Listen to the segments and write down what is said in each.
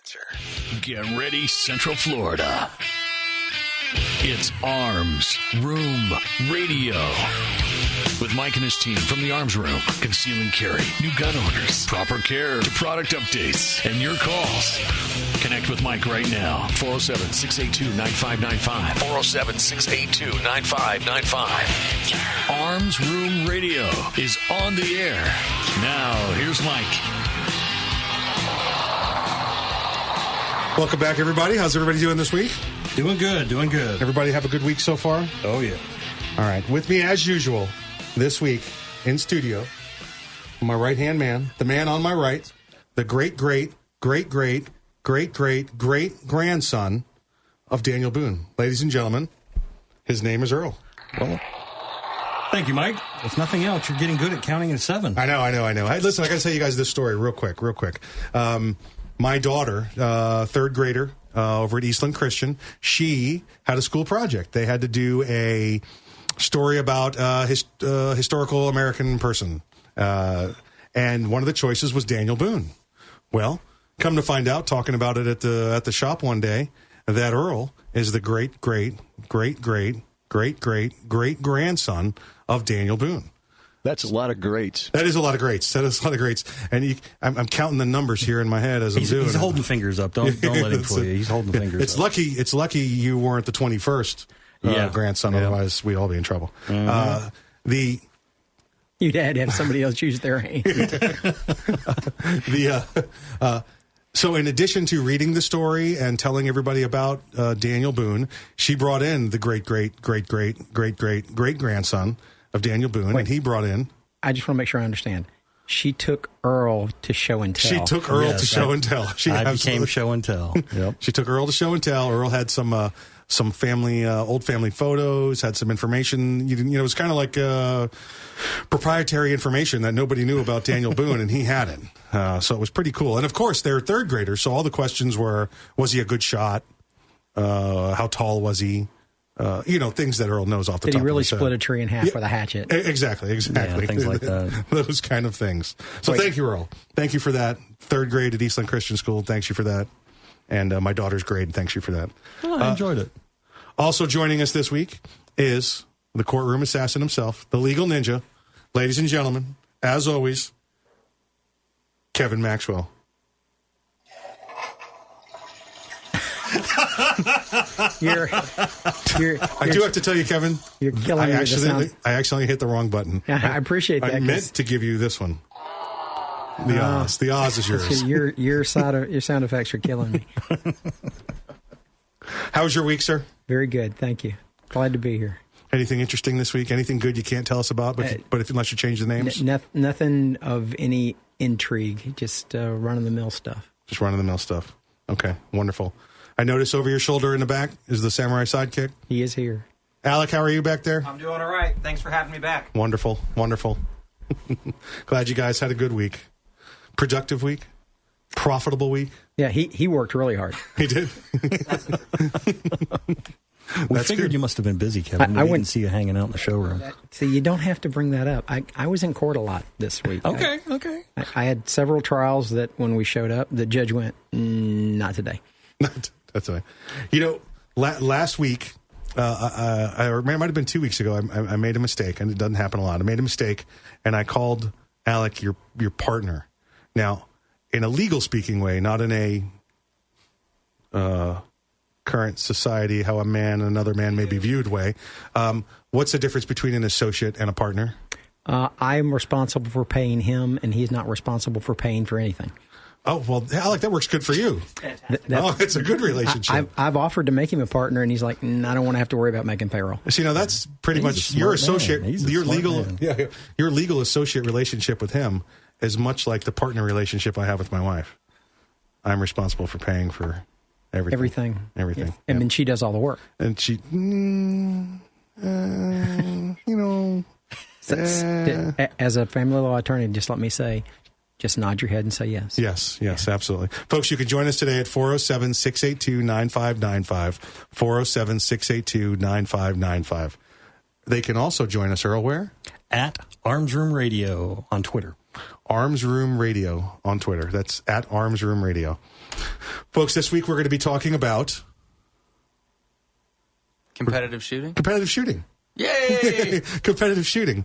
answer. Get ready, Central Florida. It's Arms Room Radio. With Mike and his team from the Arms Room, conceal and carry, new gun orders, proper care, product updates, and your calls. Connect with Mike right now. 407-682-9595. 407-682-9595. Arms Room Radio is on the air. Now, here's Mike. Welcome back, everybody. How's everybody doing this week? Doing good, doing good. Everybody have a good week so far? Oh, yeah. All right. With me, as usual, this week in studio, my right-hand man, the man on my right, the great-great-great-great-great-great-grandson of Daniel Boone. Ladies and gentlemen, his name is Earl. Well, thank you, Mike. If nothing else, you're getting good at counting in 7. I know. Hey, listen, I got to tell you guys this story real quick. My daughter, third grader, over at Eastland Christian, she had a school project. They had to do a story about historical American person. And one of the choices was Daniel Boone. Well, come to find out, talking about it at the shop one day, that Earl is the great-great-great-great-great-great-grandson of Daniel Boone. That's a lot of greats. That is a lot of greats. And I'm counting the numbers here in my head as I'm doing it. He's holding fingers up. Don't let him fool you. He's holding fingers up. It's lucky you weren't the 21st grandson. Otherwise, we'd all be in trouble. Mm-hmm. You'd had to have somebody else use their hand. So in addition to reading the story and telling everybody about Daniel Boone, she brought in the great-great-great-great-great-great-grandson of Daniel Boone, and he brought in... I just want to make sure I understand. She took Earl to show and tell. She took Earl to show and tell. I became show and tell. Yep. She took Earl to show and tell. Earl had some family, old family photos, had some information. It was kind of like proprietary information that nobody knew about Daniel Boone, and he had it. So it was pretty cool. And of course, they're third graders, so all the questions were: was he a good shot? How tall was he? Things that Earl knows off the top of his head. Did he really split a tree in half with a hatchet? Exactly. Yeah, things like that. Those kind of things. So thank you, Earl. Thank you for that. Third grade at Eastland Christian School. Thanks you for that. And my daughter's grade. Thanks you for that. Oh, I enjoyed it. Also joining us this week is the courtroom assassin himself, the legal ninja. Ladies and gentlemen, as always, Kevin Maxwell. I do have to tell you, Kevin. You're killing me. I accidentally hit the wrong button. I appreciate that. I meant to give you this one. The Oz. The Oz is yours. Your sound effects are killing me. How was your week, sir? Very good, thank you. Glad to be here. Anything interesting this week? Anything good you can't tell us about? But unless you change the names, nothing of any intrigue. Just run-of-the-mill stuff. Just run-of-the-mill stuff. Okay, wonderful. I notice over your shoulder in the back is the samurai sidekick. He is here. Alec, how are you back there? I'm doing all right. Thanks for having me back. Wonderful. Glad you guys had a good week. Productive week. Profitable week. Yeah, he worked really hard. He did. We figured you must have been busy, Kevin. I wouldn't see you hanging out in the showroom. See, you don't have to bring that up. I was in court a lot this week. Okay. I had several trials that when we showed up, the judge went, not today. That's right. Last week, it might have been 2 weeks ago, I made a mistake, and it doesn't happen a lot. I made a mistake, and I called Alec your partner. Now, in a legal speaking way, not in a current society, how a man and another man may be viewed way. What's the difference between an associate and a partner? I'm responsible for paying him, and he's not responsible for paying for anything. Oh, well, Alec, that works good for you. It's a good relationship. I've offered to make him a partner, and he's like, I don't want to have to worry about making payroll. See, now that's pretty much your associate, your legal associate relationship with him is much like the partner relationship I have with my wife. I'm responsible for paying for everything. Yeah. And then she does all the work. And she, As a family law attorney, just let me say, just nod your head and say yes. Yes, absolutely. Folks, you can join us today at 407-682-9595, 407-682-9595. They can also join us, Earl, where? At Arms Room Radio on Twitter. Arms Room Radio on Twitter. That's at Arms Room Radio. Folks, this week we're going to be talking about competitive shooting. Competitive shooting. Yay! Competitive shooting.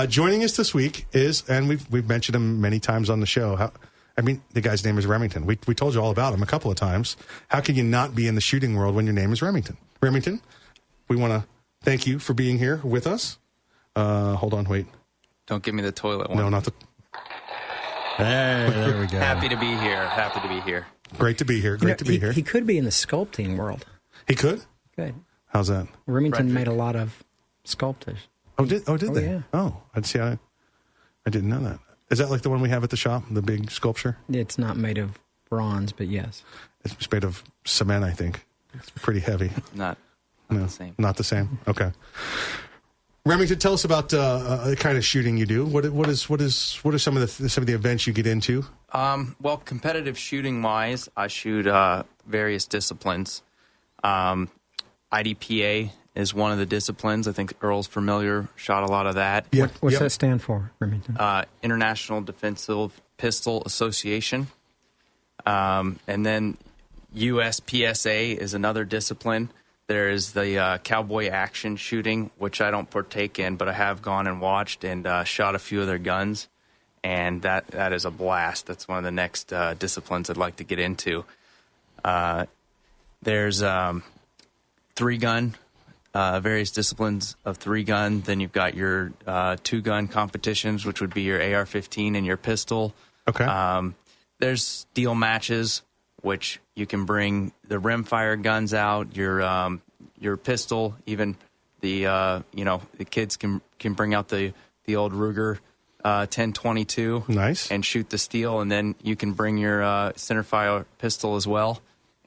Joining us this week is, and we've mentioned him many times on the show. The guy's name is Remington. We told you all about him a couple of times. How can you not be in the shooting world when your name is Remington? Remington, we want to thank you for being here with us. Hold on, wait. Don't give me the toilet one. No, not the... Hey, there we go. Happy to be here. Happy to be here. Great to be here. Great to be here. He could be in the sculpting world. He could? Good. How's that? Remington made a lot of sculptors. Did they? Yeah. Oh, I'd see. I didn't know that. Is that like the one we have at the shop, the big sculpture? It's not made of bronze, but yes. It's made of cement, I think. It's pretty heavy. Not the same. Not the same. Okay. Remington, tell us about the kind of shooting you do. What are some of the events you get into? Well, competitive shooting wise, I shoot various disciplines. IDPA is one of the disciplines. I think Earl's familiar. Shot a lot of that. Yeah. What's that stand for, Remington? International Defensive Pistol Association. And then USPSA is another discipline. There is the cowboy action shooting, which I don't partake in, but I have gone and watched and shot a few of their guns, and that is a blast. That's one of the next disciplines I'd like to get into. There's three-gun, various disciplines of three-gun. Then you've got your two-gun competitions, which would be your AR-15 and your pistol. Okay. There's steel matches, which you can bring the rimfire guns out, your pistol, even the kids can bring out the old Ruger 1022, nice, and shoot the steel, and then you can bring your centerfire pistol as well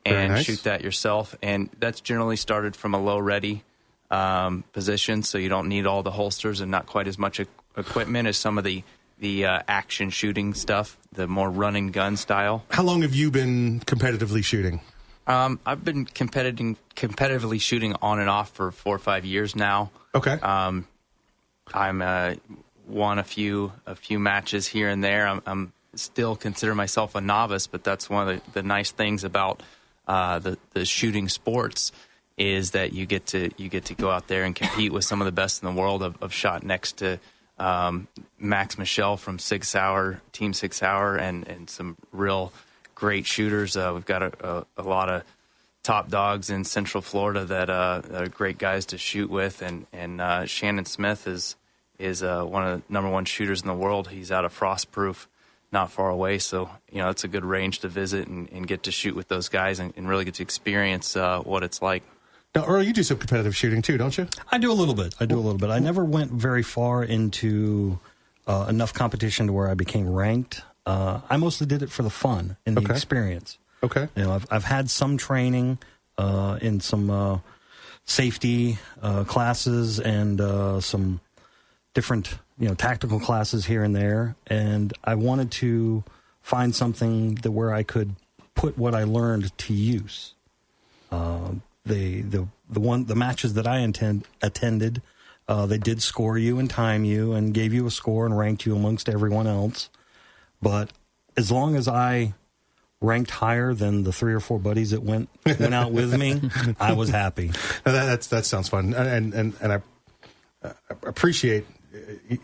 and shoot that yourself. And that's generally started from a low ready position, so you don't need all the holsters and not quite as much equipment as some of the action shooting stuff, the more running gun style. How long have you been competitively shooting? I've been competitively shooting on and off for 4 or 5 years now. Okay. I'm won a few matches here and there. I'm still consider myself a novice, but that's one of the nice things about the shooting sports is that you get to go out there and compete with some of the best in the world. I've shot next to Max Michelle from Team 6 Hour, and some real great shooters. We've got a lot of top dogs in Central Florida that are great guys to shoot with, and Shannon Smith is one of the number one shooters in the world. He's out of Frostproof, not far away, so it's a good range to visit and get to shoot with those guys and really get to experience what it's like. Now, Earl, you do some competitive shooting too, don't you? I do a little bit. I never went very far into enough competition to where I became ranked. I mostly did it for the fun and the experience. Okay. I've had some training in some safety classes and some different tactical classes here and there, and I wanted to find something where I could put what I learned to use. The matches that I attended, they did score you and time you and gave you a score and ranked you amongst everyone else. But as long as I ranked higher than the 3 or 4 buddies that went out with me, I was happy. That sounds fun, and I appreciate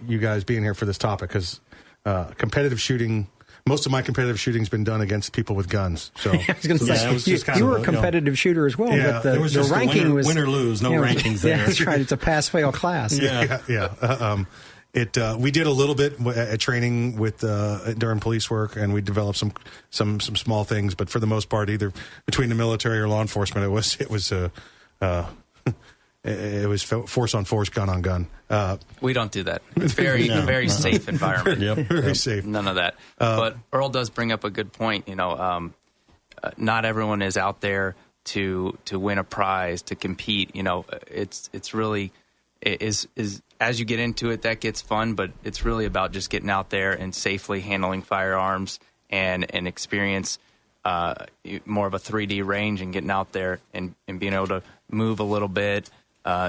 you guys being here for this topic because competitive shooting. Most of my competitive shooting's been done against people with guns. So I was going to say, you were a competitive shooter as well. Yeah, but the ranking was win or lose, no rankings there. Yeah, that's right. It's a pass-fail class. Yeah. We did a little bit at training with during police work, and we developed some small things. But for the most part, either between the military or law enforcement, it was force on force, gun on gun. We don't do that. It's very safe environment. Very safe. None of that. But Earl does bring up a good point. Not everyone is out there to win a prize, to compete. It's really is as you get into it, that gets fun. But it's really about just getting out there and safely handling firearms and experience more of a 3D range and getting out there and being able to move a little bit.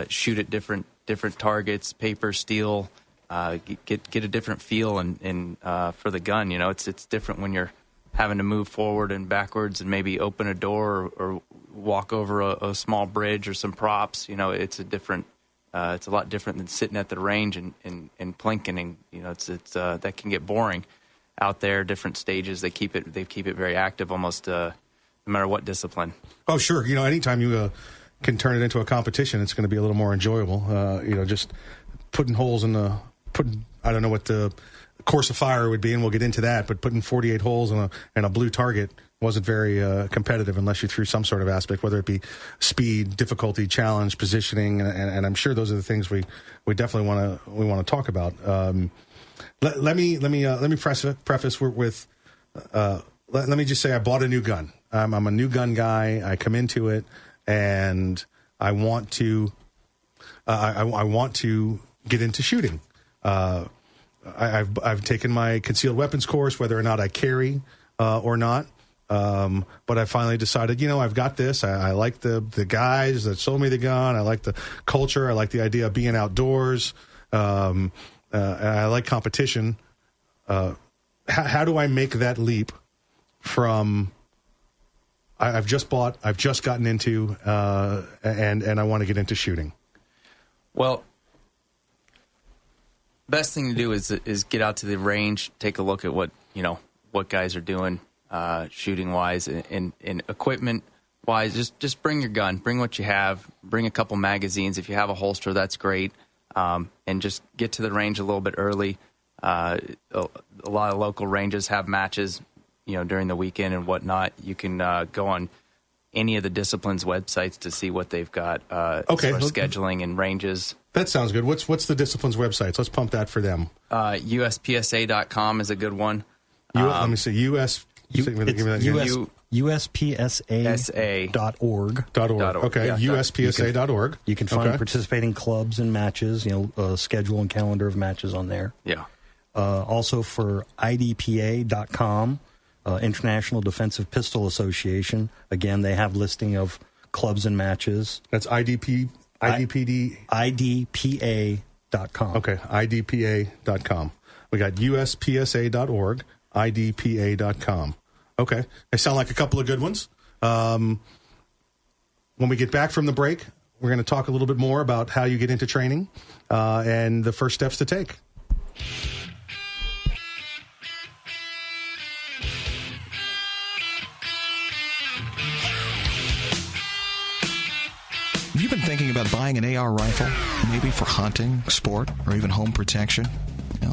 Shoot at different targets, paper, steel, get a different feel and for the gun. It's different when you're having to move forward and backwards and maybe open a door or walk over a small bridge or some props. It's it's a lot different than sitting at the range and plinking, and that can get boring out there. Different stages, they keep it very active, almost no matter what discipline. Oh, sure. Anytime you can turn it into a competition, it's going to be a little more enjoyable. Just putting holes in I don't know what the course of fire would be, and we'll get into that, but putting 48 holes in a blue target wasn't very competitive unless you threw some sort of aspect, whether it be speed, difficulty, challenge, positioning, and I'm sure those are the things we definitely want to talk about. Let me preface with let me just say I bought a new gun. I'm a new gun guy. I come into it and I want to get into shooting. I've taken my concealed weapons course, whether or not I carry or not. But I finally decided, I've got this. I like the guys that sold me the gun. I like the culture. I like the idea of being outdoors. And I like competition. How do I make that leap from I've just gotten into, and I want to get into shooting? Well, best thing to do is get out to the range, take a look at what guys are doing. Shooting wise and equipment wise, just bring your gun, bring what you have, bring a couple magazines. If you have a holster, that's great. And just get to the range a little bit early. A lot of local ranges have matches, during the weekend and whatnot. You can go on any of the disciplines' websites to see what they've got. Okay, as far as scheduling and ranges. That sounds good. What's the disciplines' websites? Let's pump that for them. USPSA.com is a good one. Let me see. USPSA.org. Okay, Yeah, USPSA.org. You can find participating clubs and matches, schedule and calendar of matches on there. Yeah. Also for IDPA.com, International Defensive Pistol Association. Again, they have listing of clubs and matches. That's IDPD? IDPA.com. Okay, IDPA.com. We got USPSA.org, IDPA.com. Okay, they sound like a couple of good ones. When we get back from the break, we're going to talk a little bit more about how you get into training and the first steps to take. Have you been thinking about buying an AR rifle, maybe for hunting, sport, or even home protection?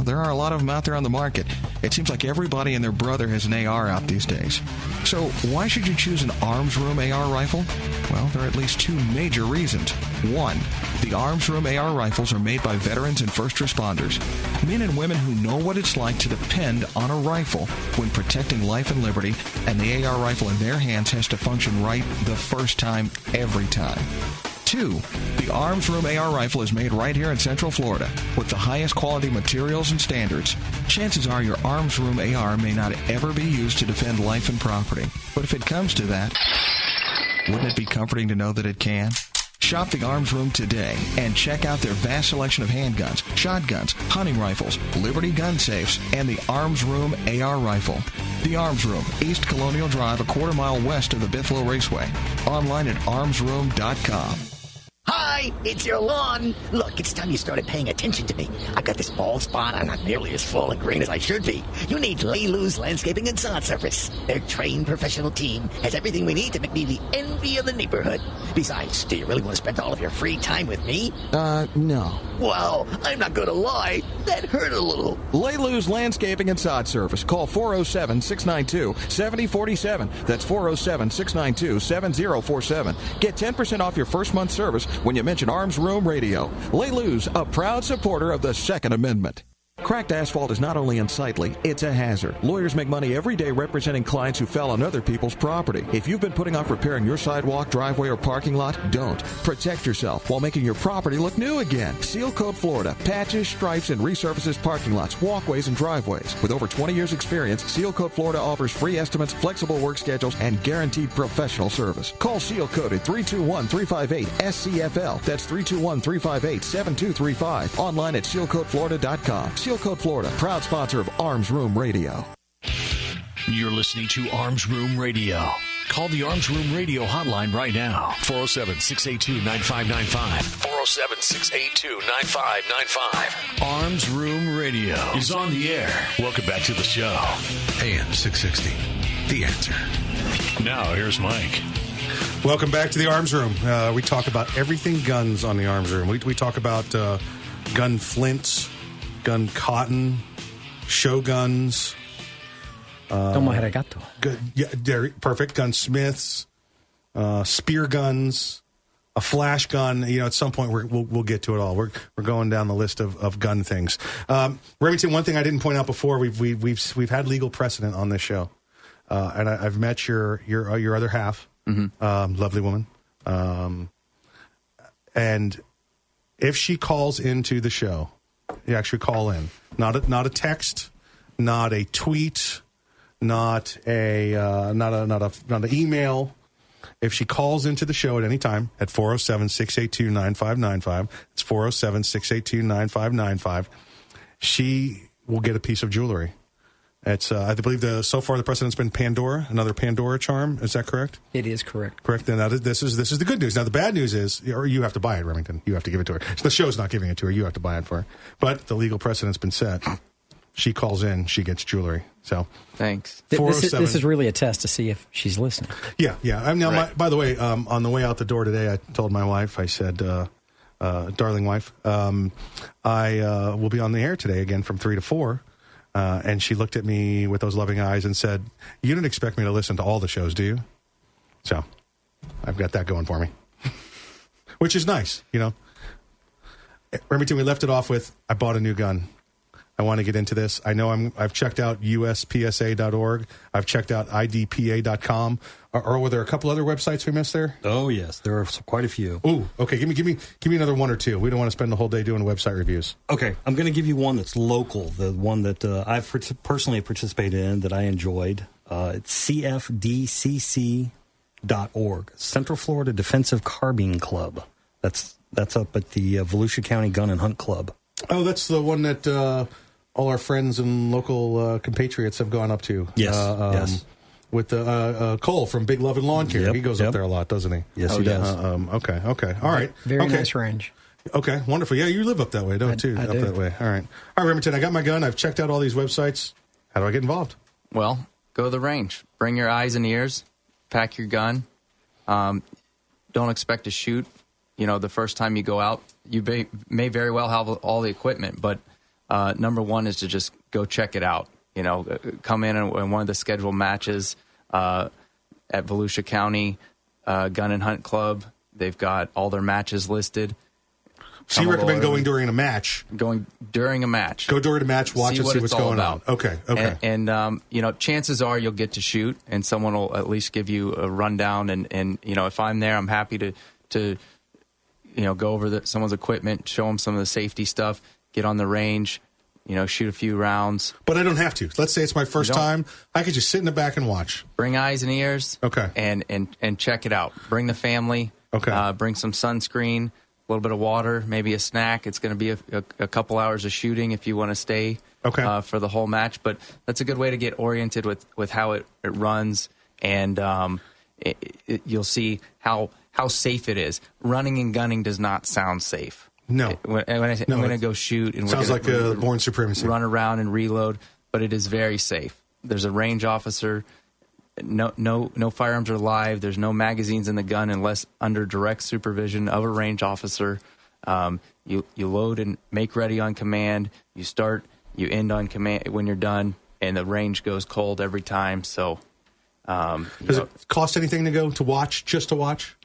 There are a lot of them out there on the market. It seems like everybody and their brother has an AR out these days. So why should you choose an Arms Room AR rifle? Well, there are at least two major reasons. One, the Arms Room AR rifles are made by veterans and first responders, men and women who know what it's like to depend on a rifle when protecting life and liberty, and the AR rifle in their hands has to function right the first time, every time. Two, the Arms Room AR rifle is made right here in Central Florida with the highest quality materials and standards. Chances are your Arms Room AR may not ever be used to defend life and property. But if it comes to that, wouldn't it be comforting to know that it can? Shop the Arms Room today and check out their vast selection of handguns, shotguns, hunting rifles, Liberty gun safes, and the Arms Room AR rifle. The Arms Room, East Colonial Drive, a quarter mile west of the Buffalo Raceway. Online at armsroom.com. Hi, it's your lawn. Look, it's time you started paying attention to me. I've got this bald spot. I'm not nearly as full and green as I should be. You need Laylou's Landscaping and Sod Surface. Their trained professional team has everything we need to make me the envy of the neighborhood. Besides, do you really want to spend all of your free time with me? No. Well, I'm not going to lie. That hurt a little. Laylou's Landscaping and Sod Service. Call 407-692-7047. That's 407-692-7047. Get 10% off your first month service when you mention Arms Room Radio. Laylou's, a proud supporter of the Second Amendment. Cracked asphalt is not only unsightly, it's a hazard. Lawyers make money every day representing clients who fell on other people's property. If you've been putting off repairing your sidewalk, driveway, or parking lot, don't. Protect yourself while making your property look new again. Seal Coat Florida patches, stripes, and resurfaces parking lots, walkways, and driveways. With over 20 years experience, Seal Coat Florida offers free estimates, flexible work schedules, and guaranteed professional service. Call Seal Coat at 321-358-SCFL. That's 321-358-7235. Online at sealcoatflorida.com. Seal Coat Florida, proud sponsor of Arms Room Radio. You're listening to Arms Room Radio. Call the Arms Room Radio hotline right now. 407-682-9595. 407-682-9595. Arms Room Radio is on the air. Welcome back to the show. AM 660. The Answer. Now, here's Mike. Welcome back to the Arms Room. We talk about everything guns on the Arms Room. We talk about gun flints, gun cotton, show guns. Toma regato. Good, yeah, perfect. Gunsmiths, spear guns, a flash gun. At some point we'll get to it all. We're going down the list of gun things. Remington, one thing I didn't point out before, we've had legal precedent on this show, and I've met your other half, lovely woman, and if she calls into the show, you actually call in, not a text, not a tweet. Not an email. If she calls into the show at any time at 407-682-9595, it's 407-682-9595, she will get a piece of jewelry. It's I believe so far the precedent's been Pandora, another Pandora charm. Is that correct? It is correct. Correct. Then this is the good news. Now the bad news is, or you have to buy it, Remington. You have to give it to her. So the show's not giving it to her. You have to buy it for her. But the legal precedent's been set. She calls in, she gets jewelry. So thanks. This is really a test to see if she's listening. Yeah. By the way, on the way out the door today, I told my wife, I said, darling wife, I will be on the air today again from 3 to 4. And she looked at me with those loving eyes and said, you didn't expect me to listen to all the shows, do you? So I've got that going for me, which is nice, Remington, we left it off with, I bought a new gun. I want to get into this. I know I've checked out uspsa.org. I've checked out idpa.com. Or were there a couple other websites we missed there? Oh, yes. There are quite a few. Ooh, okay. Give me another one or two. We don't want to spend the whole day doing website reviews. Okay. I'm going to give you one that's local, the one that I've personally participated in that I enjoyed. It's cfdcc.org, Central Florida Defensive Carbine Club. That's up at the Volusia County Gun and Hunt Club. Oh, that's the one that all our friends and local compatriots have gone up to. Yes, yes. With Cole from Big Love and Lawn Care. Yep, he goes up there a lot, doesn't he? Yes, he does. Okay. All right. Very nice range. Okay, wonderful. Yeah, you live up that way, don't you? I up do. that way. All right, Remington, I got my gun. I've checked out all these websites. How do I get involved? Well, go to the range. Bring your eyes and ears. Pack your gun. Don't expect to shoot. The first time you go out, you may very well have all the equipment, but number one is to just go check it out. Come in one of the scheduled matches at Volusia County Gun and Hunt Club. They've got all their matches listed. So you recommend going during a match? Going during a match. Go during a match, watch and see what's going on. Okay. And chances are you'll get to shoot, and someone will at least give you a rundown. And if I'm there, I'm happy to go over someone's equipment, show them some of the safety stuff, get on the range, shoot a few rounds. But I don't have to. Let's say it's my first time. I could just sit in the back and watch. Bring eyes and ears. Okay. And check it out. Bring the family. Okay. Bring some sunscreen, a little bit of water, maybe a snack. It's going to be a couple hours of shooting if you want to stay for the whole match. But that's a good way to get oriented with how it runs, and you'll see how safe it is. Running and gunning does not sound safe. No. I'm going to go shoot. And sounds like Born Supremacy. Run around and reload, but it is very safe. There's a range officer. No firearms are live. There's no magazines in the gun unless under direct supervision of a range officer. You load and make ready on command. You start, you end on command when you're done, and the range goes cold every time. So, does it cost anything to go to watch? Just to watch?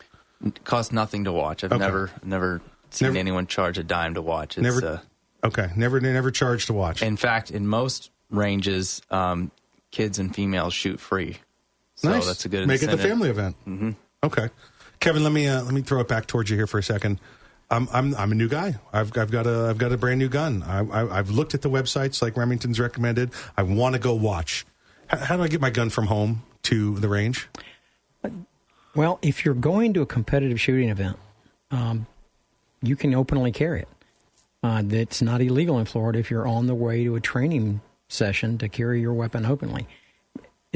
It costs nothing to watch. I've never seen anyone charge a dime to watch. It's, never charged to watch. In fact, in most ranges, kids and females shoot free. So nice. That's a good Make incentive. it the family event. Mm-hmm. Okay, Kevin, let me throw it back towards you here for a second. I'm a new guy. I've got a brand new gun. I've looked at the websites like Remington's recommended. I want to go watch. How do I get my gun from home to the range? Well, if you're going to a competitive shooting event, you can openly carry it. It's not illegal in Florida if you're on the way to a training session to carry your weapon openly.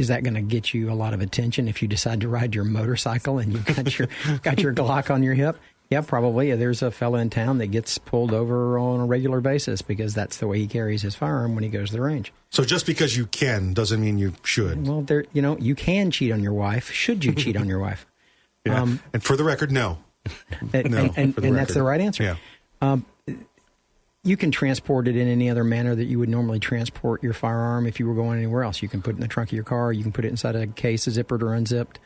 is that going to get you a lot of attention if you decide to ride your motorcycle and you've got your Glock on your hip? Yeah, probably. There's a fella in town that gets pulled over on a regular basis because that's the way he carries his firearm when he goes to the range. So just because you can doesn't mean you should. Well, you can cheat on your wife. Should you cheat on your wife? Yeah. And for the record, no. And that's the right answer. Yeah. You can transport it in any other manner that you would normally transport your firearm if you were going anywhere else. You can put it in the trunk of your car. You can put it inside a case, zippered or unzipped.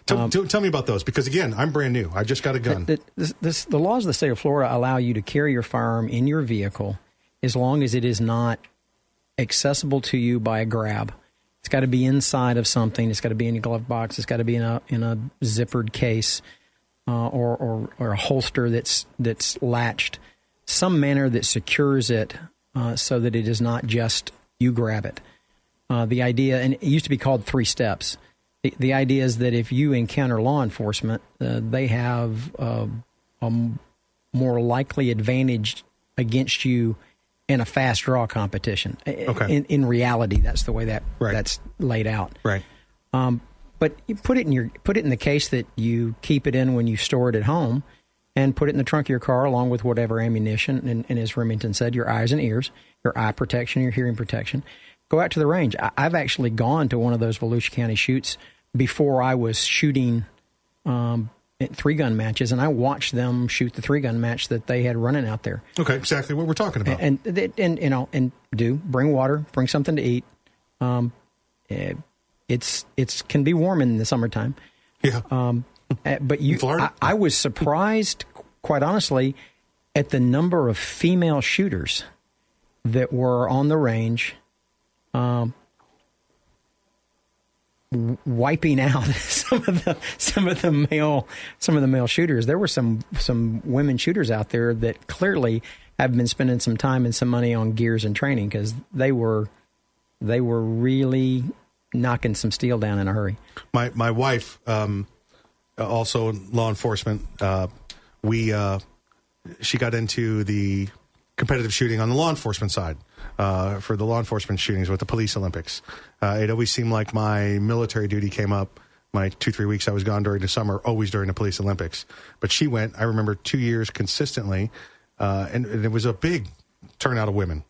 Tell me about those, because, again, I'm brand new. I just got a gun. The laws of the state of Florida allow you to carry your firearm in your vehicle as long as it is not accessible to you by a grab. It's got to be inside of something. It's got to be in a glove box. It's got to be in a zippered case or a holster that's latched. Some manner that secures it so that it is not just you grab it. The idea, and it used to be called 3 steps. The idea is that if you encounter law enforcement, they have a more likely advantage against you in a fast draw competition. Okay. In reality, that's the way that's laid out. Right. But you put it in the case that you keep it in when you store it at home, and put it in the trunk of your car along with whatever ammunition. And as Remington said, your eyes and ears, your eye protection, your hearing protection. Go out to the range. I've actually gone to one of those Volusia County shoots before I was shooting 3-gun matches, and I watched them shoot the 3-gun match that they had running out there. Okay, exactly what we're talking about. And bring water, bring something to eat. It's can be warm in the summertime. Yeah. But I was surprised, quite honestly, at the number of female shooters that were on the range, wiping out some of the male shooters. There were some women shooters out there that clearly have been spending some time and some money on gears and training, because they were really knocking some steel down in a hurry. My wife. Also, law enforcement. She got into the competitive shooting on the law enforcement side for the law enforcement shootings with the police Olympics. It always seemed like my military duty came up. My 2-3 weeks I was gone during the summer, always during the police Olympics. But she went. I remember 2 years consistently, and it was a big turnout of women.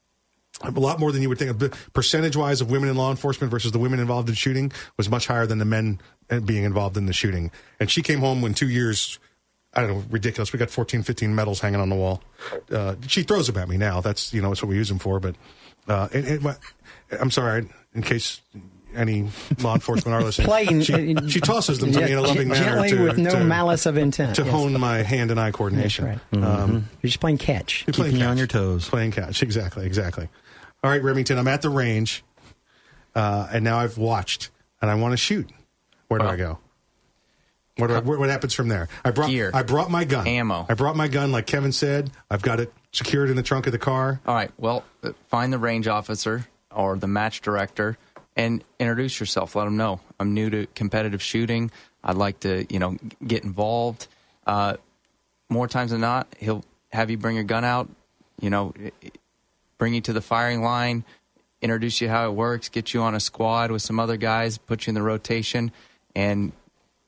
A lot more than you would think. Percentage-wise of women in law enforcement versus the women involved in shooting was much higher than the men being involved in the shooting. And she came home in 2 years, I don't know, ridiculous. We got 14, 15 medals hanging on the wall. She throws them at me now. That's what we use them for. But I'm sorry, in case any law enforcement are listening. She tosses them to me in a loving manner. Gently, with no malice of intent. To hone my hand and eye coordination. That's right. You're just playing catch. Keeping you on your toes. Playing catch, exactly. All right, Remington, I'm at the range, and now I've watched, and I want to shoot. Where do I go? What happens from there? I brought my gun. Ammo. I brought my gun, like Kevin said. I've got it secured in the trunk of the car. All right, well, find the range officer or the match director and introduce yourself. Let them know. I'm new to competitive shooting. I'd like to, get involved. More times than not, he'll have you bring your gun out, bring you to the firing line, introduce you how it works, get you on a squad with some other guys, put you in the rotation, and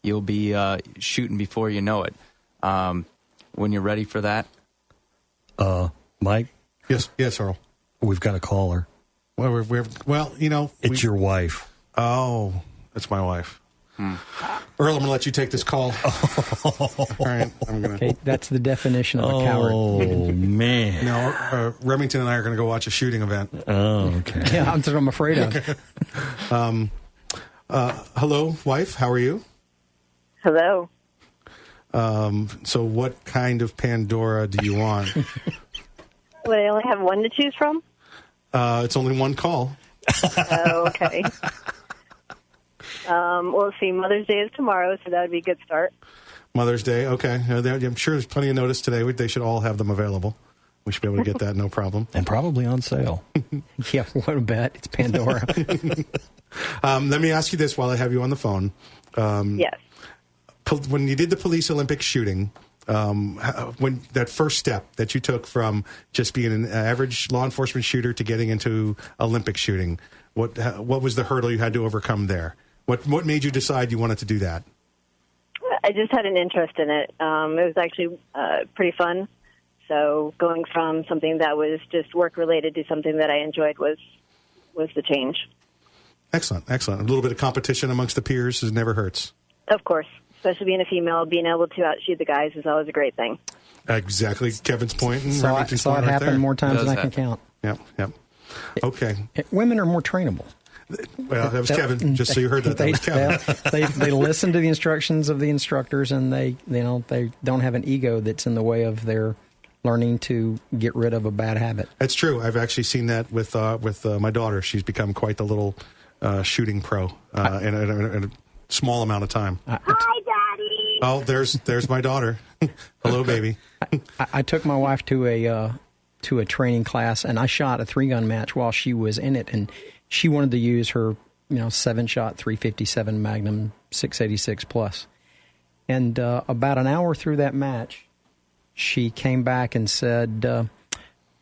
you'll be shooting before you know it. When you're ready for that. Mike? Yes, Earl. We've got a caller. Well, It's your wife. Oh, that's my wife. Earl, I'm going to let you take this call. All right, Okay, that's the definition of a coward. Oh, man. No, Remington and I are going to go watch a shooting event. Oh, okay. Yeah, that's what I'm afraid of. Hello, wife. How are you? Hello. So what kind of Pandora do you want? Would I only have one to choose from? It's only one call. Oh, okay. Well, let's see. Mother's Day is tomorrow, so that would be a good start. Mother's Day, okay. I'm sure there's plenty of notice today. They should all have them available. We should be able to get that, no problem. And probably on sale. Yeah, what a bet. It's Pandora. Let me ask you this while I have you on the phone. Yes. When you did the police Olympic shooting, when that first step that you took from just being an average law enforcement shooter to getting into Olympic shooting, What was the hurdle you had to overcome there? What made you decide you wanted to do that? I just had an interest in it. It was actually pretty fun. So going from something that was just work-related to something that I enjoyed was the change. Excellent. A little bit of competition amongst the peers never hurts. Of course. Especially being a female, being able to outshoot the guys is always a great thing. Exactly. Kevin's point. And saw it happen more times than I can count. Yep. Okay. Women are more trainable. Well, that was Kevin. Just so you heard that was Kevin. They listen to the instructions of the instructors, and they don't have an ego that's in the way of their learning to get rid of a bad habit. That's true. I've actually seen that with my daughter. She's become quite the little shooting pro in a small amount of time. Hi, Daddy. Oh, there's my daughter. Hello, baby. I took my wife to a training class, and I shot a 3-gun match while she was in it, and she wanted to use her 7-shot 357 Magnum 686 plus. And about an hour through that match, she came back and said,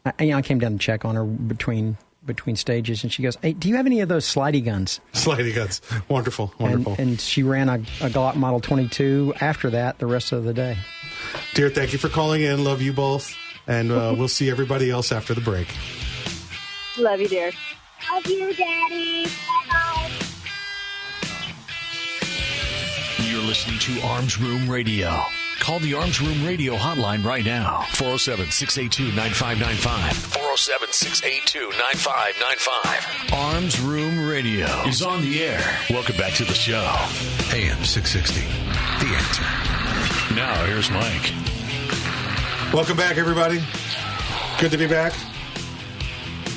I came down to check on her between stages, and she goes, "Hey, do you have any of those slidey guns?" Slidey guns. Wonderful. And she ran a Glock Model 22 after that the rest of the day. Dear, thank you for calling in. Love you both. And we'll see everybody else after the break. Love you, dear. Love you, Daddy. Bye-bye. You're listening to Arms Room Radio. Call the Arms Room Radio hotline right now. 407-682-9595. 407-682-9595. Arms Room Radio is on the air. Welcome back to the show. AM 660. The Answer. Now, here's Mike. Welcome back, everybody. Good to be back.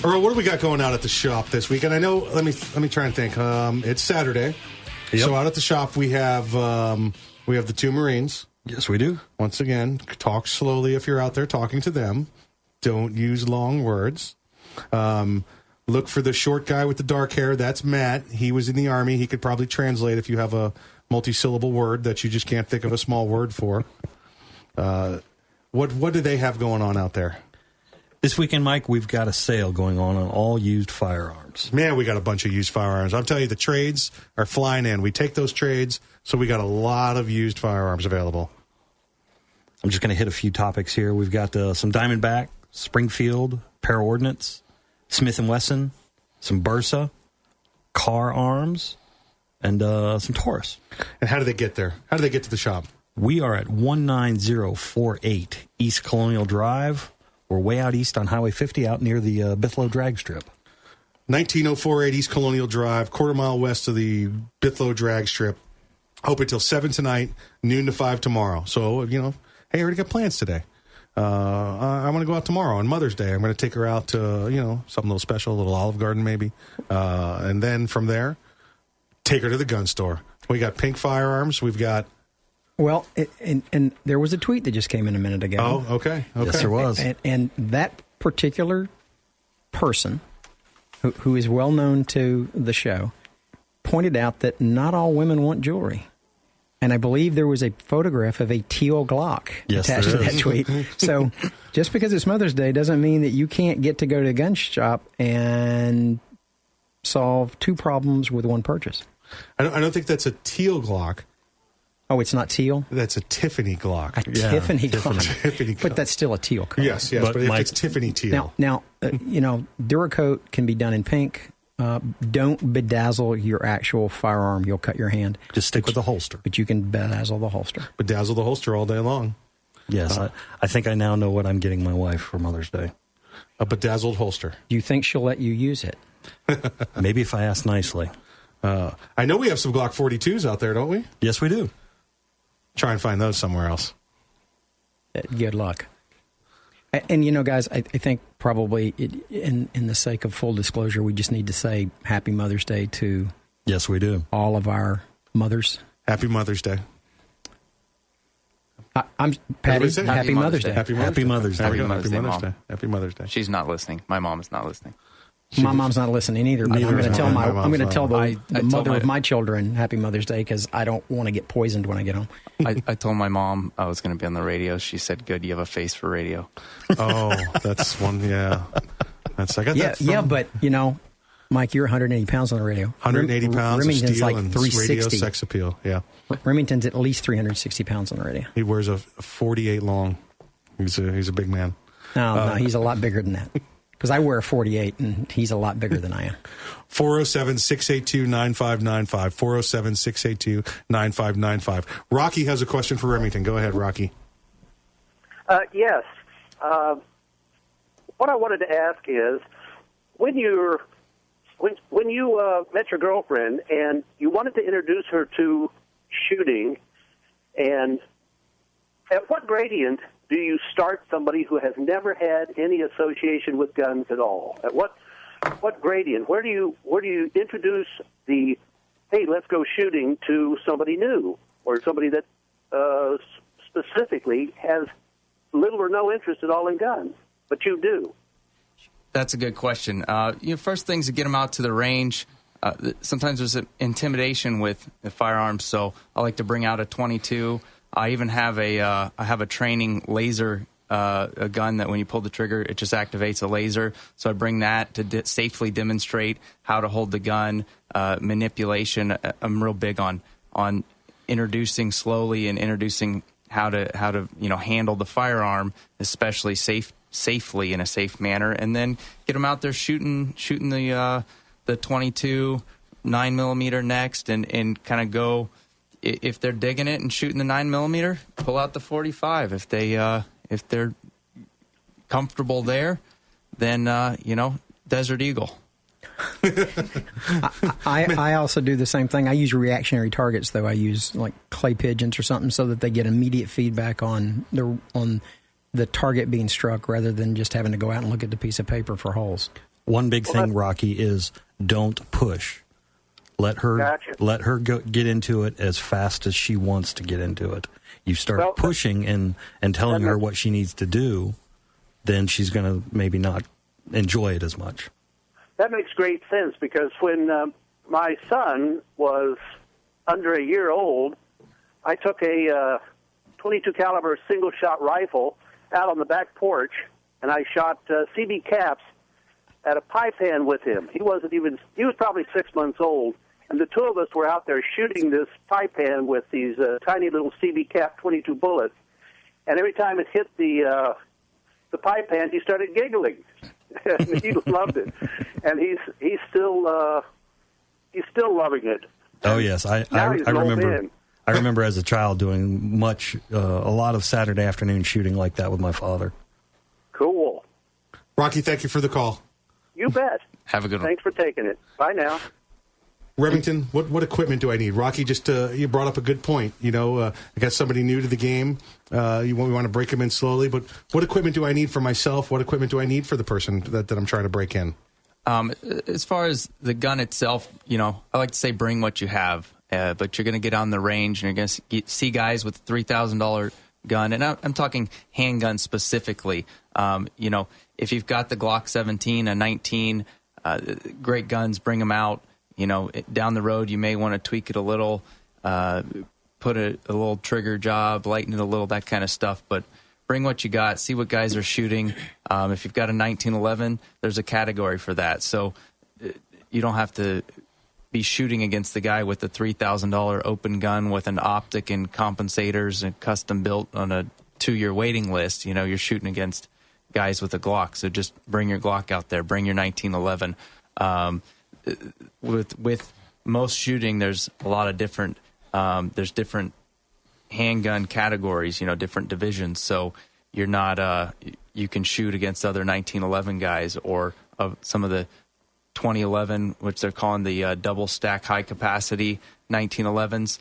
Earl, what do we got going out at the shop this week? And I know, let me try and think. It's Saturday. Yep. So out at the shop, we have the two Marines. Yes, we do. Once again, talk slowly if you're out there talking to them. Don't use long words. Look for the short guy with the dark hair. That's Matt. He was in the Army. He could probably translate if you have a multi-syllable word that you just can't think of a small word for. What do they have going on out there? This weekend, Mike, we've got a sale going on all used firearms. Man, we got a bunch of used firearms. I'll tell you, the trades are flying in. We take those trades, so we got a lot of used firearms available. I'm just going to hit a few topics here. We've got some Diamondback, Springfield, Para Ordnance, Smith & Wesson, some Bursa, Car Arms, and some Taurus. And how do they get there? How do they get to the shop? We are at 19048 East Colonial Drive. We're way out east on Highway 50 out near the Bithlow drag strip. 19048 East Colonial Drive, quarter mile west of the Bithlow drag strip. Open till 7 tonight, noon to 5 tomorrow. So, hey, I already got plans today. I want to go out tomorrow on Mother's Day. I'm going to take her out to, something a little special, a little Olive Garden maybe. And then from there, take her to the gun store. We got pink firearms. We've got... Well, and there was a tweet that just came in a minute ago. Oh, okay. Yes, there was. And that particular person, who is well known to the show, pointed out that not all women want jewelry. And I believe there was a photograph of a teal Glock attached to that tweet. So just because it's Mother's Day doesn't mean that you can't get to go to the gun shop and solve two problems with one purchase. I don't think that's a teal Glock. Oh, it's not teal? That's a Tiffany Glock. Tiffany Glock. Tiffany Glock. But that's still a teal color. Yes, but if it's Tiffany teal. Now, Duracoat can be done in pink. Don't bedazzle your actual firearm. You'll cut your hand. Just stick with the holster. But you can bedazzle the holster. Bedazzle the holster all day long. Yes, I think I now know what I'm getting my wife for Mother's Day. A bedazzled holster. Do you think she'll let you use it? Maybe if I ask nicely. I know we have some Glock 42s out there, don't we? Yes, we do. Try and find those somewhere else. Good luck. And, guys, I think probably in the sake of full disclosure, we just need to say Happy Mother's Day to yes, we do. All of our mothers. Happy Mother's Day. I'm Patty. Happy Mother's Day. Happy Mother's Day. Happy Mother's Day. She's not listening. My mom is not listening. My mom's not listening either. But I'm going to tell the mother of my children Happy Mother's Day because I don't want to get poisoned when I get home. I told my mom I was going to be on the radio. She said, "Good, you have a face for radio." Oh, that's one. Yeah, I got that. Yeah, but Mike, you're 180 pounds on the radio. 180 pounds of Remington's steel like and 360. radio sex appeal. Yeah. Remington's at least 360 pounds on the radio. He wears a 48 long. He's a big man. No, he's a lot bigger than that. Because I wear a 48, and he's a lot bigger than I am. 407-682-9595. 407-682-9595. Rocky has a question for Remington. Go ahead, Rocky. Yes. What I wanted to ask is, when you met your girlfriend and you wanted to introduce her to shooting, and at what gradient do you start somebody who has never had any association with guns at all? At what gradient? Where do you introduce the, hey, let's go shooting, to somebody new, or somebody that specifically has little or no interest at all in guns, but you do? That's a good question. First things to get them out to the range. Sometimes there's intimidation with the firearms, so I like to bring out a 22. I even have a training laser a gun that when you pull the trigger, it just activates a laser. So I bring that to safely demonstrate how to hold the gun, manipulation. I'm real big on introducing slowly and introducing how to handle the firearm, especially safely in a safe manner, and then get them out there shooting the 22 9mm next, and kind of go. If they're digging it and shooting the 9mm, pull out the 45. If they're comfortable there, then Desert Eagle. I also do the same thing. I use reactionary targets, though. I use like clay pigeons or something, so that they get immediate feedback on the target being struck, rather than just having to go out and look at the piece of paper for holes. One big thing, Rocky, is don't push. Let her get into it as fast as she wants to get into it. You start pushing and telling her what she needs to do, then she's going to maybe not enjoy it as much. That makes great sense, because when my son was under a year old, I took a 22 caliber single shot rifle out on the back porch, and I shot CB caps at a pipe hand with him. He was probably 6 months old. And the two of us were out there shooting this pipe hand with these tiny little CB cap 22 bullets. And every time it hit the pipe hand, he started giggling. And he loved it. And he's still loving it. Oh yes, I remember. I remember as a child doing a lot of Saturday afternoon shooting like that with my father. Cool. Rocky, thank you for the call. You bet. Have a good one. Thanks for taking it. Bye now. Remington, what equipment do I need? Rocky, just you brought up a good point. I got somebody new to the game. We want to break them in slowly, but what equipment do I need for myself? What equipment do I need for the person that I'm trying to break in? As far as the gun itself, I like to say bring what you have, but you're going to get on the range and you're going to see guys with a $3,000 gun, and I'm talking handgun specifically. If you've got the Glock 17, a 19, great guns, bring them out. Down the road, you may want to tweak it a little, put a little trigger job, lighten it a little, that kind of stuff. But bring what you got, see what guys are shooting. If you've got a 1911, there's a category for that. So you don't have to be shooting against the guy with the $3,000 open gun with an optic and compensators and custom built on a 2-year waiting list. You're shooting against guys with a Glock. So just bring your Glock out there. Bring your 1911. With most shooting, there's a lot of different different handgun categories, different divisions. So you're not you can shoot against other 1911 guys or some of the 2011, which they're calling the double stack high capacity 1911s.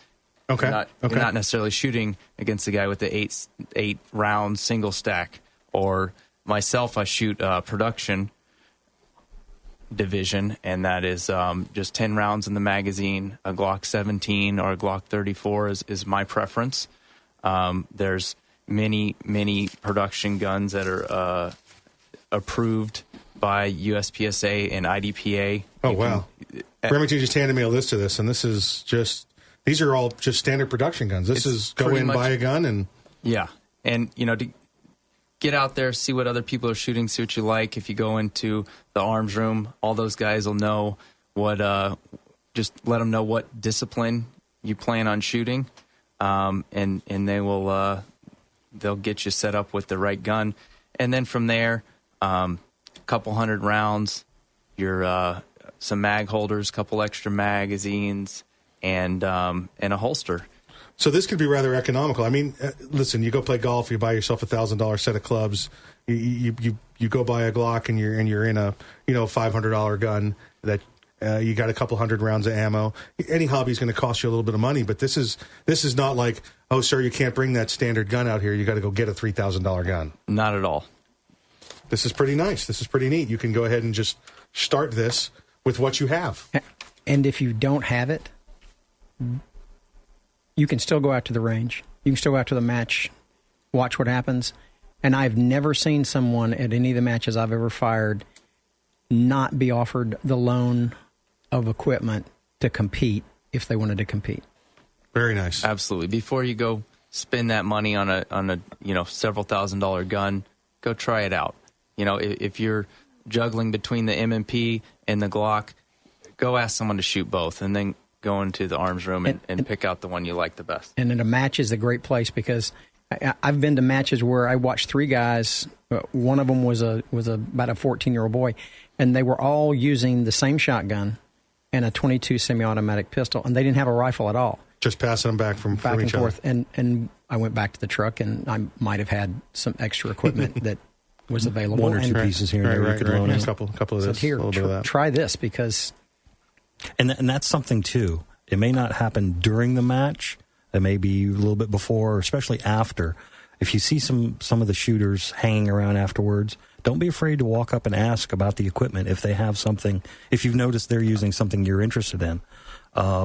Okay. You're not necessarily shooting against the guy with the eight round single stack. Or myself, I shoot production division, and that is just 10 rounds in the magazine. A Glock 17 or a Glock 34 is my preference. There's many production guns that are approved by USPSA and IDPA. Oh, wow. Remington just handed me a list of this, and these are all just standard production guns. This is go in, buy a gun, and... Yeah, and, to get out there, see what other people are shooting, see what you like. If you go into the arms room, all those guys will know what. Just let them know what discipline you plan on shooting, and they will they'll get you set up with the right gun, and then from there, a couple hundred rounds, your some mag holders, couple extra magazines, and a holster. So this could be rather economical. I mean, listen, you go play golf, you buy yourself $1,000 set of clubs, you go buy a Glock, and you're in a $500 gun that you got a couple hundred rounds of ammo. Any hobby is going to cost you a little bit of money, but this is not like, oh, sir, you can't bring that standard gun out here. You got to go get a $3,000 gun. Not at all. This is pretty nice. This is pretty neat. You can go ahead and just start this with what you have. And if you don't have it, you can still go out to the range. You can still go out to the match, watch what happens. And I've never seen someone at any of the matches I've ever fired not be offered the loan of equipment to compete if they wanted to compete. Very nice. Absolutely. Before you go spend that money on a several $1,000 gun, go try it out. If you're juggling between the M&P and the Glock, go ask someone to shoot both, and then go into the arms room and pick out the one you like the best. And then a match is a great place because I've been to matches where I watched three guys. One of them was about a 14-year-old boy, and they were all using the same shotgun and a .22 semi-automatic pistol, and they didn't have a rifle at all. Just passing them back from and each forth. other. And I went back to the truck, and I might have had some extra equipment that was available. One or two pieces here and there you could loan out. A couple of this. Here, a little bit of that. try this because... And that's something, too. It may not happen during the match. It may be a little bit before, or especially after. If you see some of the shooters hanging around afterwards, don't be afraid to walk up and ask about the equipment if they have something. If you've noticed they're using something you're interested in,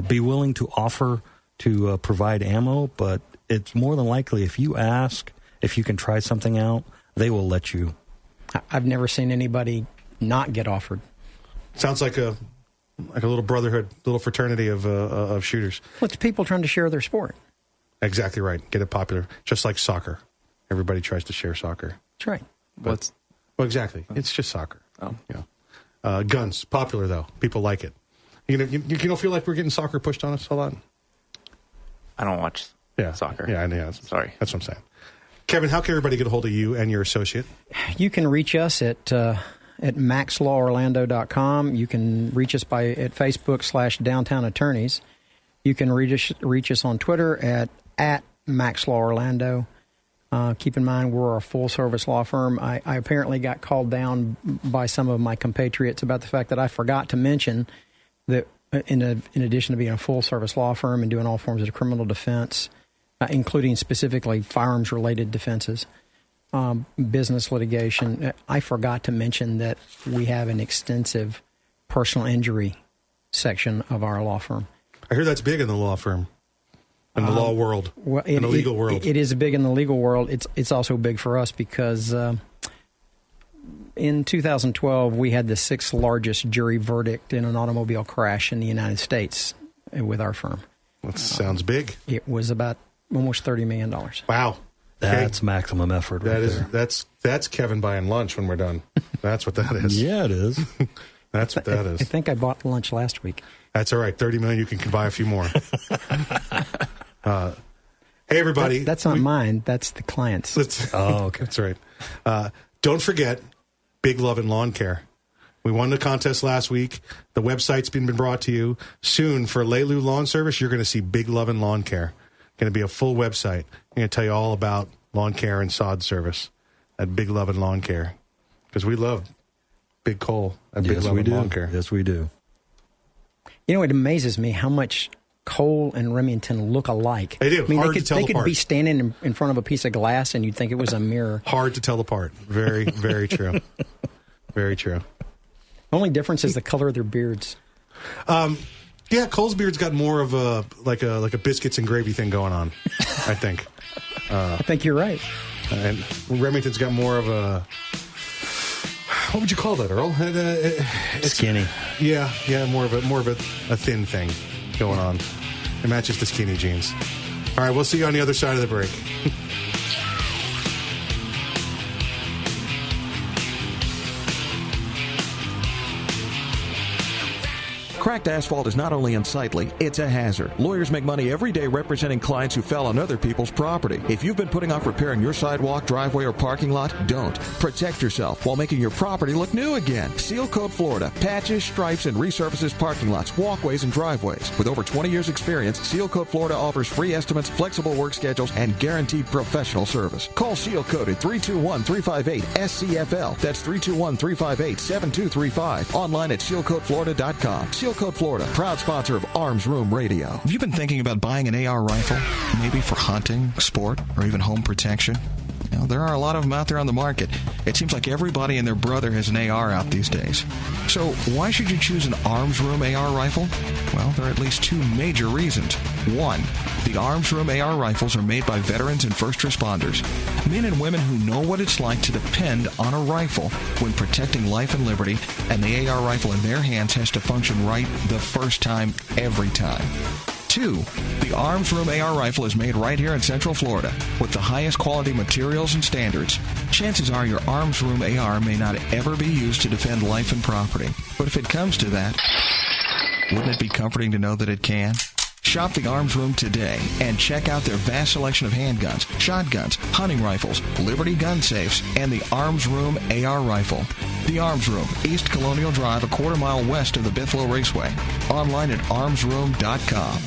be willing to offer to provide ammo. But it's more than likely if you ask if you can try something out, they will let you. I've never seen anybody not get offered. Sounds like a little brotherhood, little fraternity of shooters. Well, it's people trying to share their sport. Exactly right. Get it popular, just like soccer. Everybody tries to share soccer. That's right. Well, exactly. It's just soccer. Oh, yeah. Guns popular though. People like it. You don't feel like we're getting soccer pushed on us a lot. I don't watch soccer. Yeah, I know. Sorry. That's what I'm saying. Kevin, how can everybody get a hold of you and your associate? You can reach us at maxlaworlando.com. You can reach us at Facebook /Downtown Attorneys. You can reach us on Twitter at maxlaworlando. Keep in mind, we're a full-service law firm. I apparently got called down by some of my compatriots about the fact that I forgot to mention that in addition to being a full-service law firm and doing all forms of criminal defense, including specifically firearms-related defenses, business litigation, I forgot to mention that we have an extensive personal injury section of our law firm. I hear that's big in the law firm, in the law world, in the legal world. It is big in the legal world. It's also big for us because in 2012 we had the 6th largest jury verdict in an automobile crash in the United States with our firm. That sounds big. It was about almost $30 million. Wow. That's maximum effort. That's Kevin buying lunch when we're done. That's what that is. Yeah, it is. That's what that is. I think I bought lunch last week. That's all right. $30 million. You can buy a few more. Hey, everybody. That's not mine. That's the client's. Okay. That's right. Don't forget Big Love and Lawn Care. We won the contest last week. The website's been brought to you. Soon for Leilu Lawn Service, you're going to see Big Love and Lawn Care. Going to be a full website. I'm going to tell you all about lawn care and sod service at Big Love and Lawn Care, because we love Big Cole at Big Love and Lawn Care. Yes, we do. You know, it amazes me how much Cole and Remington look alike. They do. I mean, Hard to tell they apart. could be standing in front of a piece of glass and you'd think it was a mirror. Hard to tell apart. Very, very true. Very true. The only difference is the color of their beards. Yeah, Cole's beard's got more of a biscuits and gravy thing going on, I think. I think you're right. And Remington's got more of a, what would you call that, Earl? Skinny. Yeah, more of a thin thing going on. It matches the skinny jeans. All right, we'll see you on the other side of the break. Cracked asphalt is not only unsightly, it's a hazard. Lawyers make money every day representing clients who fell on other people's property. If you've been putting off repairing your sidewalk, driveway, or parking lot, don't. Protect yourself while making your property look new again. Seal Coat Florida patches, stripes, and resurfaces parking lots, walkways, and driveways. With over 20 years experience, Seal Coat Florida offers free estimates, flexible work schedules, and guaranteed professional service. Call Seal Coat at 321-358-SCFL. That's 321-358-7235. Online at sealcoatflorida.com. Seal Coat Florida, proud sponsor of Arms Room Radio. Have you been thinking about buying an AR rifle? Maybe for hunting, sport, or even home protection? There are a lot of them out there on the market. It seems like everybody and their brother has an AR out these days. So why should you choose an Arms Room AR rifle? Well, there are at least two major reasons. One, the Arms Room AR rifles are made by veterans and first responders, men and women who know what it's like to depend on a rifle when protecting life and liberty, and the AR rifle in their hands has to function right the first time, every time. Two, the Arms Room AR rifle is made right here in Central Florida with the highest quality materials and standards. Chances are your Arms Room AR may not ever be used to defend life and property. But if it comes to that, wouldn't it be comforting to know that it can? Shop the Arms Room today and check out their vast selection of handguns, shotguns, hunting rifles, Liberty gun safes, and the Arms Room AR rifle. The Arms Room, East Colonial Drive, a quarter-mile west of the Bithlo Raceway. Online at armsroom.com.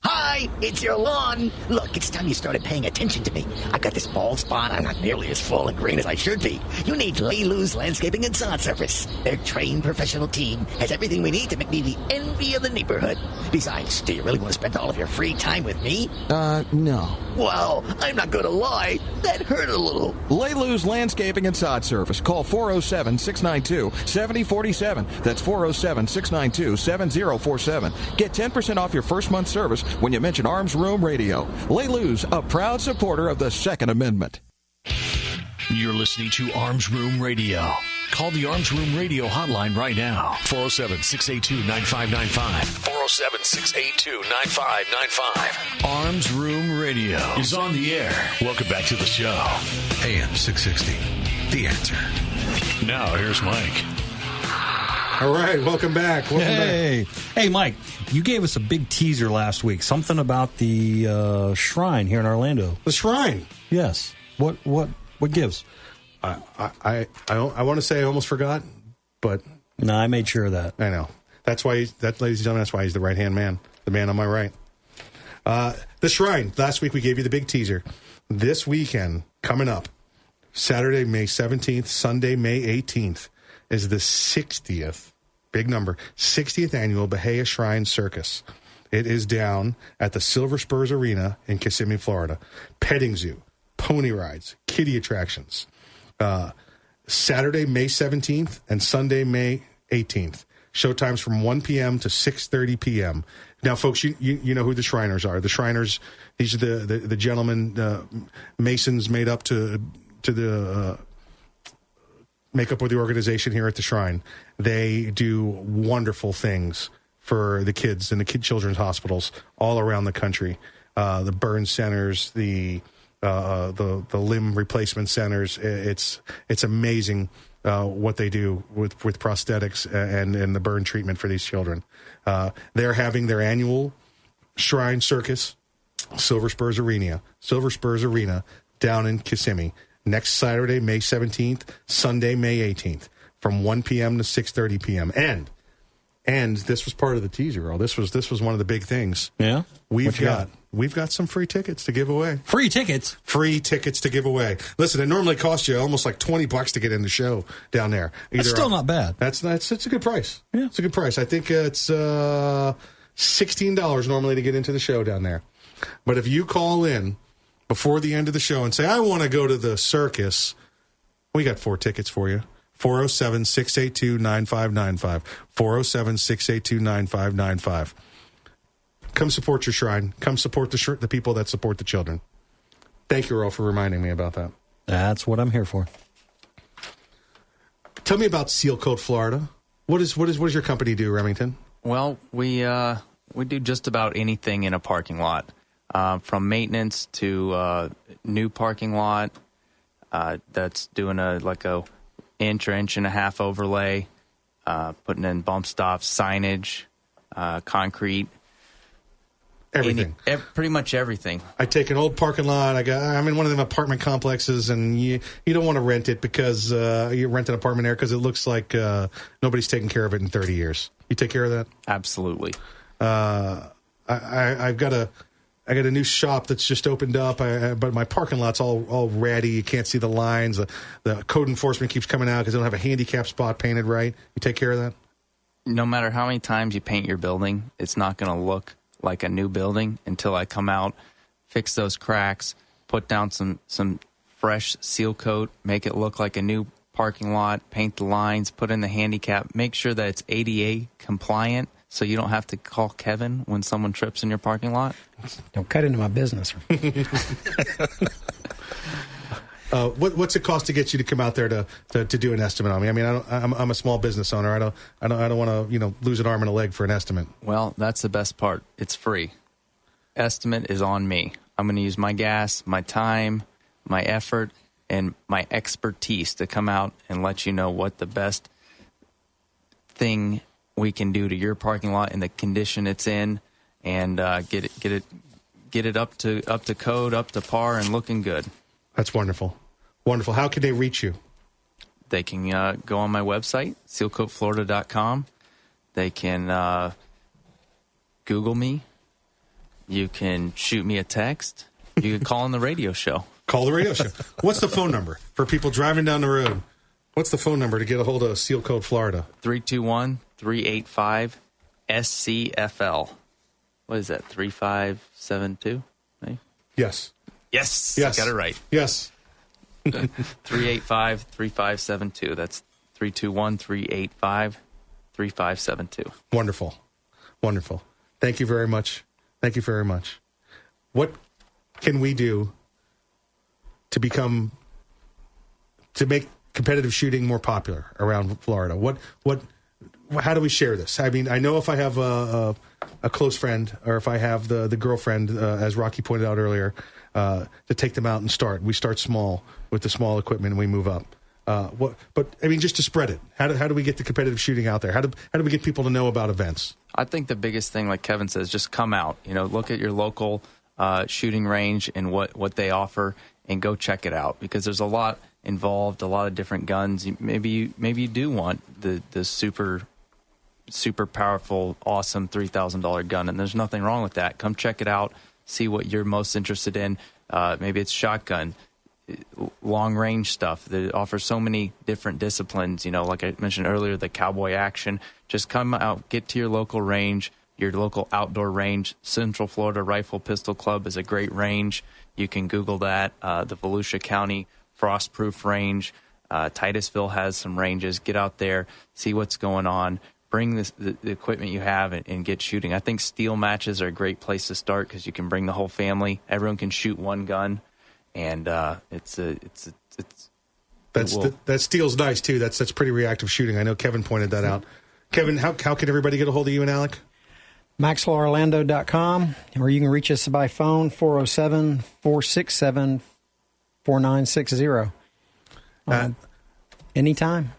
Hi, it's your lawn. Look, it's time you started paying attention to me. I got this bald spot. I'm not nearly as full and green as I should be. You need Lay-Loo's Landscaping and Sod Surface. Their trained professional team has everything we need to make me the envy of the neighborhood. Besides, do you really want to spend all of your free time with me? No. Well, I'm not going to lie. That hurt a little. Lay-Loo's Landscaping and Sod Surface. Call 407-692-7047. That's 407-692-7047. Get 10% off your first month service when you mention Arms Room Radio. Lay-Loo's, a proud supporter of the Second Amendment. You're listening to Arms Room Radio. Call the Arms Room Radio hotline right now. 407-682-9595. 407-682-9595. Arms Room Radio is on the air. Welcome back to the show. AM 660. The Answer. Now, here's Mike. All right, welcome back. Hey, Mike, you gave us a big teaser last week. Something about the shrine here in Orlando. The shrine? Yes. What gives? I want to say I almost forgot, but no, I made sure of that. I know. That's why, ladies and gentlemen, that's why he's the right-hand man, the man on my right. The shrine. Last week we gave you the big teaser. This weekend, coming up, Saturday, May 17th, Sunday, May 18th, is the 60th, big number, 60th annual Bahia Shrine Circus. It is down at the Silver Spurs Arena in Kissimmee, Florida. Petting zoo, pony rides, kiddie attractions. Saturday, May 17th and Sunday, May 18th. Showtimes from 1 p.m. to 6:30 p.m. Now, folks, you know who the Shriners are. The Shriners, these are the gentlemen, Masons made up to the make up with the organization here at the Shrine. They do wonderful things for the kids and the children's hospitals all around the country. The burn centers, the limb replacement centers. It's amazing what they do with prosthetics and the burn treatment for these children. They're having their annual Shrine Circus, Silver Spurs Arena down in Kissimmee. Next Saturday, May 17th, Sunday, May 18th, from 1 p.m. to 6:30 p.m. And this was part of the teaser, Earl. This was one of the big things. Yeah? We've got some free tickets to give away. Free tickets? Free tickets to give away. Listen, it normally costs you almost like $20 to get in the show down there. That's still not bad. It's a good price. Yeah. It's a good price. I think it's $16 normally to get into the show down there. But if you call in before the end of the show and say, I want to go to the circus, we got 4 tickets for you. 407-682-9595. 407-682-9595. Come support your shrine. Come support the people that support the children. Thank you, Earl, for reminding me about that. That's what I'm here for. Tell me about Seal Coat Florida. What does your company do, Remington? Well, we do just about anything in a parking lot. From maintenance to new parking lot that's doing a inch or inch and a half overlay, putting in bump stops, signage, concrete. Everything. Pretty much everything. I take an old parking lot. I'm in one of them apartment complexes, and you don't want to rent it because you rent an apartment there because it looks like nobody's taken care of it in 30 years. You take care of that? Absolutely. I got a new shop that's just opened up, but my parking lot's all ratty. You can't see the lines. The code enforcement keeps coming out because they don't have a handicap spot painted right. You take care of that? No matter how many times you paint your building, it's not going to look like a new building until I come out, fix those cracks, put down some fresh seal coat, make it look like a new parking lot, paint the lines, put in the handicap, make sure that it's ADA compliant so you don't have to call Kevin when someone trips in your parking lot. Don't cut into my business. What's it cost to get you to come out there to do an estimate on me? I mean, I'm a small business owner. I don't want to lose an arm and a leg for an estimate. Well, that's the best part. It's free. Estimate is on me. I'm going to use my gas, my time, my effort, and my expertise to come out and let you know what the best thing we can do to your parking lot and the condition it's in, and get it up to code, up to par, and looking good. That's wonderful. Wonderful. How can they reach you? They can go on my website, sealcoatflorida.com. They can Google me. You can shoot me a text. You can call on the radio show. Call the radio show. What's the phone number for people driving down the road? What's the phone number to get a hold of Seal Coat Florida? 321-385-SCFL. What is that, 3572? Right? Yes. Yes. Got it right. Yes. 385-3572. That's 321-385-3572. Wonderful. Wonderful. Thank you very much. Thank you very much. What can we do to make competitive shooting more popular around Florida? How do we share this? I mean, I know if I have a close friend, or if I have the girlfriend, as Rocky pointed out earlier, to take them out and start. We start small with the small equipment and we move up. But I mean, just to spread it. How do we get the competitive shooting out there? How do we get people to know about events? I think the biggest thing, like Kevin says, just come out. Look at your local shooting range and what they offer, and go check it out, because there's a lot involved, a lot of different guns. Maybe you do want the super powerful, awesome $3,000 gun, and there's nothing wrong with that. Come check it out. See what you're most interested in. Maybe it's shotgun, long range stuff that offers so many different disciplines. Like I mentioned earlier, the cowboy action. Just come out, get to your local range, your local outdoor range. Central Florida Rifle Pistol Club is a great range. You can Google that. The Volusia County Frostproof Range. Titusville has some ranges. Get out there, see what's going on. Bring the equipment you have and get shooting. I think steel matches are a great place to start because you can bring the whole family. Everyone can shoot one gun, and that steel's nice too. That's pretty reactive shooting. I know Kevin pointed that out. Kevin, how can everybody get a hold of you and Alec? maxlaworlando.com, or you can reach us by phone 407-467-4960. Anytime.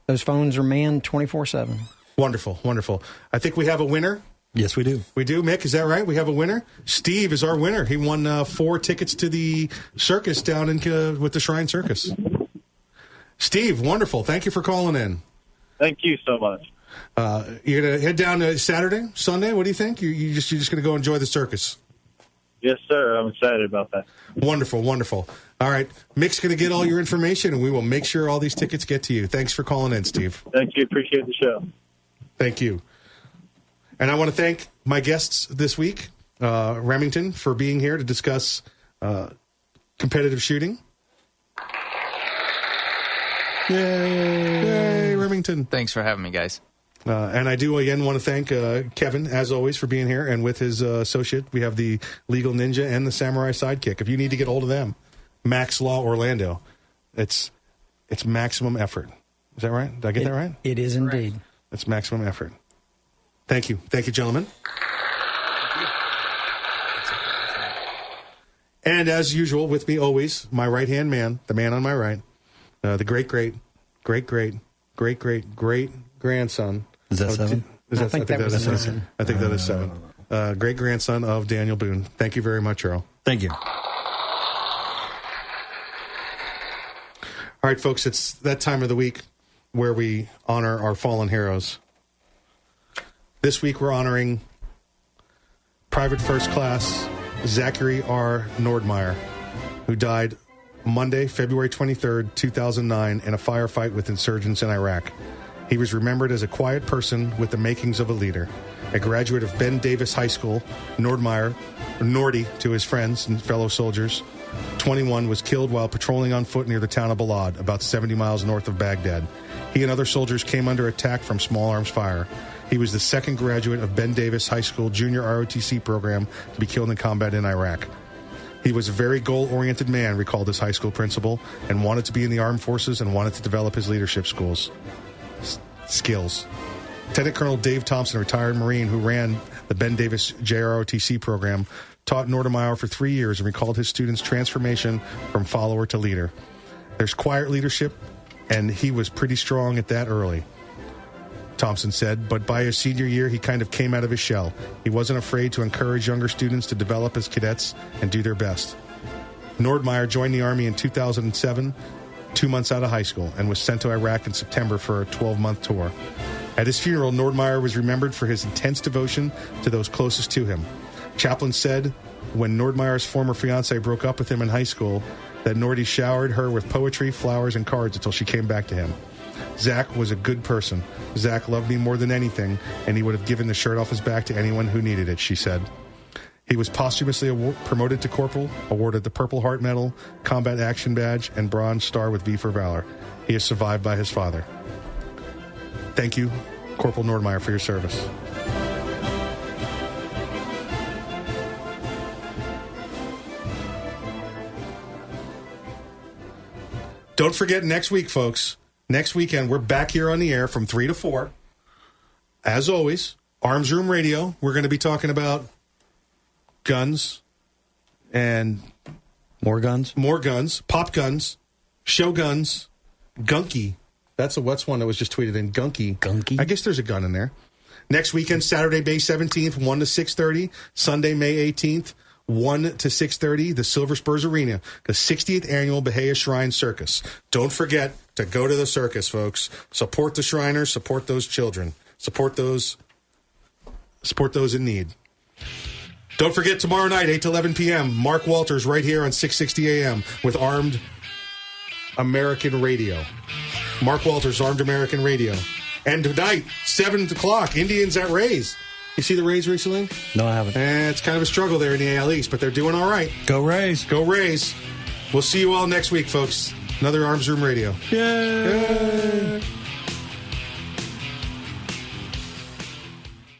Those phones are manned 24/7. Wonderful, wonderful. I think we have a winner. Yes, we do. We do, Mick. Is that right? We have a winner. Steve is our winner. He won 4 tickets to the circus down with the Shrine Circus. Steve, wonderful. Thank you for calling in. Thank you so much. You're gonna head down Saturday, Sunday. What do you think? You're just gonna go enjoy the circus? Yes, sir. I'm excited about that. Wonderful, wonderful. All right, Mick's going to get all your information, and we will make sure all these tickets get to you. Thanks for calling in, Steve. Thank you. Appreciate the show. Thank you. And I want to thank my guests this week, Remington, for being here to discuss competitive shooting. Yay, Remington. Thanks for having me, guys. And I do, again, want to thank Kevin, as always, for being here. And with his associate, we have the Legal Ninja and the Samurai Sidekick. If you need to get hold of them, Max Law Orlando. It's maximum effort. Is that right? Did I get that right? It is indeed. It's maximum effort. Thank you. Thank you, gentlemen. And as usual, with me always, my right-hand man, the man on my right, the great grandson. Is that 7? I think that was 9. I think that is 7. Great grandson of Daniel Boone. Thank you very much, Earl. Thank you. All right, folks, it's that time of the week where we honor our fallen heroes. This week we're honoring Private First Class Zachary R. Nordmeyer, who died Monday, February 23rd, 2009, in a firefight with insurgents in Iraq. He was remembered as a quiet person with the makings of a leader. A graduate of Ben Davis High School, Nordmeyer, or Nordy to his friends and fellow soldiers, 21, was killed while patrolling on foot near the town of Balad, about 70 miles north of Baghdad. He and other soldiers came under attack from small arms fire. He was the second graduate of Ben Davis High School Junior ROTC program to be killed in combat in Iraq. He was a very goal-oriented man, recalled his high school principal, and wanted to be in the armed forces and wanted to develop his leadership skills. Lieutenant Colonel Dave Thompson, a retired Marine who ran the Ben Davis JROTC program, taught Nordmeyer for 3 years and recalled his students' transformation from follower to leader. There's quiet leadership, and he was pretty strong at that early, Thompson said, but by his senior year, he kind of came out of his shell. He wasn't afraid to encourage younger students to develop as cadets and do their best. Nordmeyer joined the Army in 2007, 2 months out of high school, and was sent to Iraq in September for a 12-month tour. At his funeral, Nordmeyer was remembered for his intense devotion to those closest to him. Chaplin said when Nordmeyer's former fiancée broke up with him in high school that Nordy showered her with poetry, flowers, and cards until she came back to him. Zach was a good person. Zach loved me more than anything, and he would have given the shirt off his back to anyone who needed it, she said. He was posthumously promoted to corporal, awarded the Purple Heart Medal, Combat Action Badge, and Bronze Star with V for Valor. He is survived by his father. Thank you, Corporal Nordmeyer, for your service. Don't forget next week, folks. Next weekend, we're back here on the air from 3 to 4. As always, Arms Room Radio. We're going to be talking about guns and more guns, pop guns, show guns, gunky. That's one that was just tweeted in. Gunky. I guess there's a gun in there. Next weekend, Saturday, May 17th, 1 to 6:30. Sunday, May 18th, 1 to 6:30, the Silver Spurs Arena, the 60th annual Bahia Shrine Circus. Don't forget to go to the circus, folks. Support the Shriners. Support those children. Support those in need. Don't forget tomorrow night, 8 to 11 p.m., Mark Walters right here on 660 a.m. with Armed American Radio. Mark Walters, Armed American Radio. And tonight, 7 o'clock, Indians at Rays. You see the Rays recently? No, I haven't. It's kind of a struggle there in the AL East, but they're doing all right. Go Rays. Go Rays. We'll see you all next week, folks. Another Arms Room Radio. Yay!